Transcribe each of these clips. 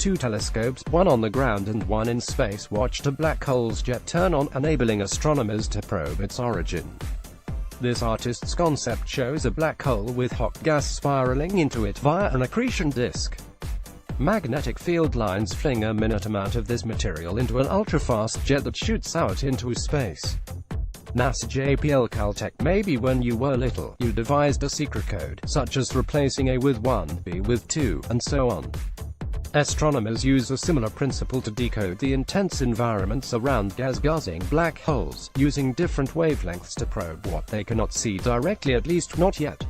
two telescopes, one on the ground and one in space, watched a black hole's jet turn on, enabling astronomers to probe its origin. This artist's concept shows a black hole with hot gas spiraling into it via an accretion disk. Magnetic field lines fling a minute amount of this material into an ultra-fast jet that shoots out into space. NASA JPL Caltech. Maybe when you were little, you devised a secret code, such as replacing A with 1, B with 2, and so on. Astronomers use a similar principle to decode the intense environments around gas-guzzling black holes, using different wavelengths to probe what they cannot see directly, at least not yet.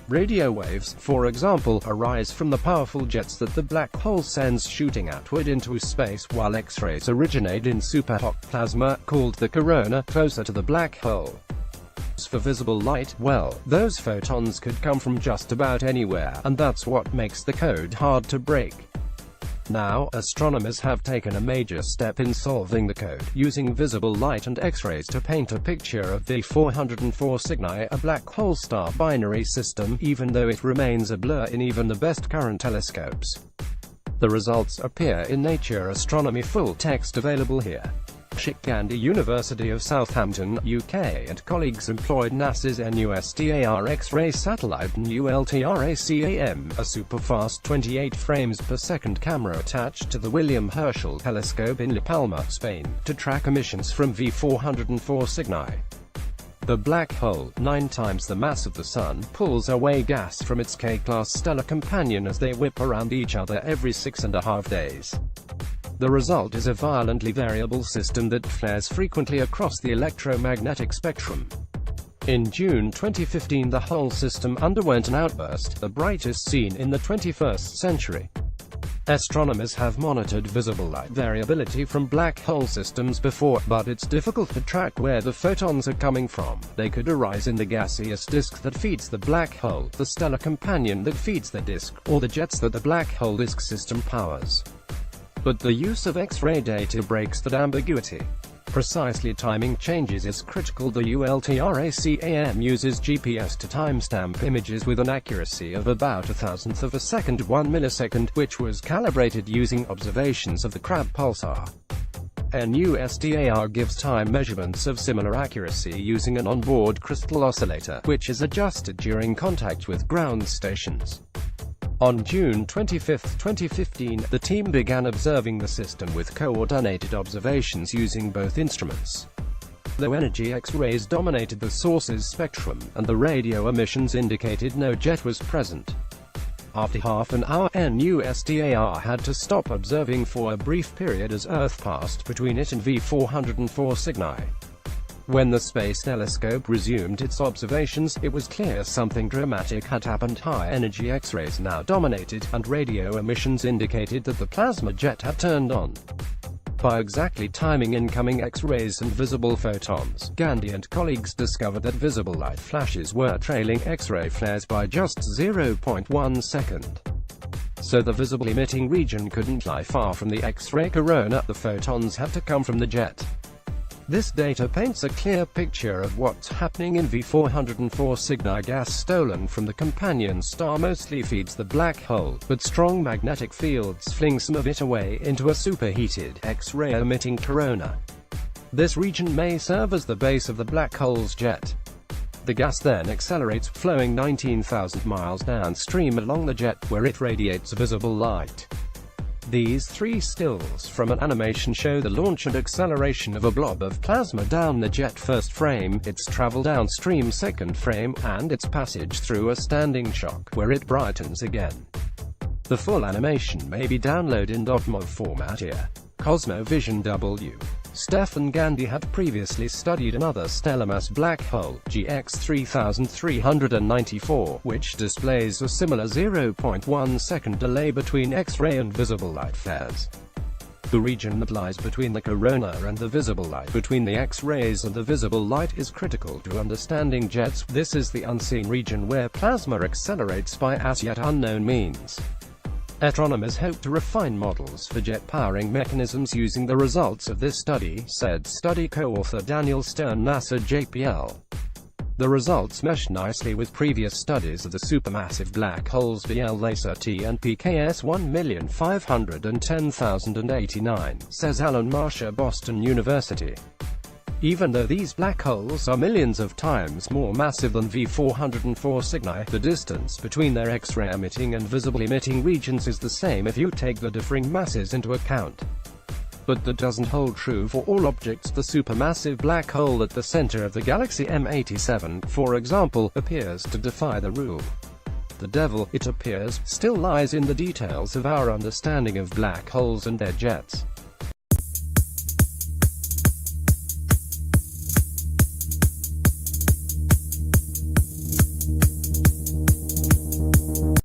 Radio waves, for example, arise from the powerful jets that the black hole sends shooting outward into space, while X-rays originate in superhot plasma, called the corona, closer to the black hole. As for visible light, well, those photons could come from just about anywhere, and that's what makes the code hard to break. Now, astronomers have taken a major step in solving the code, using visible light and X-rays to paint a picture of the 404 Cygni, a black hole star binary system, even though it remains a blur in even the best current telescopes. The results appear in Nature Astronomy, full text available here. Gandhi University of Southampton, UK, and colleagues employed NASA's NUSTAR X-ray satellite NULTRACAM, a super-fast 28 frames per second camera attached to the William Herschel telescope in La Palma, Spain, to track emissions from V404 Cygni. The black hole, 9 times the mass of the Sun, pulls away gas from its K-class stellar companion as they whip around each other every 6.5 days. The result is a violently variable system that flares frequently across the electromagnetic spectrum. In June 2015, the whole system underwent an outburst, the brightest seen in the 21st century. Astronomers have monitored visible light variability from black hole systems before, but it's difficult to track where the photons are coming from. They could arise in the gaseous disk that feeds the black hole, the stellar companion that feeds the disk, or the jets that the black hole disk system powers. But the use of X-ray data breaks that ambiguity. Precisely timing changes is critical. The ULTRACAM uses GPS to timestamp images with an accuracy of about 1/1000th of a second, 1 millisecond, which was calibrated using observations of the Crab pulsar. NUSTAR gives time measurements of similar accuracy using an onboard crystal oscillator, which is adjusted during contact with ground stations. On June 25, 2015, the team began observing the system with coordinated observations using both instruments. Low energy X-rays dominated the source's spectrum, and the radio emissions indicated no jet was present. After half an hour, NUSTAR had to stop observing for a brief period as Earth passed between it and V404 Cygni. When the Space Telescope resumed its observations, it was clear something dramatic had happened. High-energy X-rays now dominated, and radio emissions indicated that the plasma jet had turned on. By exactly timing incoming X-rays and visible photons, Gandhi and colleagues discovered that visible light flashes were trailing X-ray flares by just 0.1 second. So the visible emitting region couldn't lie far from the X-ray corona. The photons had to come from the jet. This data paints a clear picture of what's happening in V404 Cygni. Gas stolen from the companion star mostly feeds the black hole, but strong magnetic fields fling some of it away into a superheated, X-ray emitting corona. This region may serve as the base of the black hole's jet. The gas then accelerates, flowing 19,000 miles downstream along the jet, where it radiates visible light. These 3 stills from an animation show the launch and acceleration of a blob of plasma down the jet first frame, its travel downstream second frame, and its passage through a standing shock, where it brightens again. The full animation may be downloaded in .mov format here. Cosmovision W. Stefan Gandhi had previously studied another stellar mass black hole, GX 3394, which displays a similar 0.1 second delay between X-ray and visible light flares. The region that lies between the corona and the visible light, between the X-rays and the visible light, is critical to understanding jets. This is the unseen region where plasma accelerates by as yet unknown means. Astronomers hope to refine models for jet powering mechanisms using the results of this study, said study co-author Daniel Stern, NASA JPL. The results mesh nicely with previous studies of the supermassive black holes BL-LACER-T and PKS 1,510,089, says Alan Marsh, Boston University. Even though these black holes are millions of times more massive than V404 Cygni, the distance between their X-ray emitting and visible emitting regions is the same if you take the differing masses into account. But that doesn't hold true for all objects. The supermassive black hole at the center of the galaxy M87, for example, appears to defy the rule. The devil, it appears, still lies in the details of our understanding of black holes and their jets.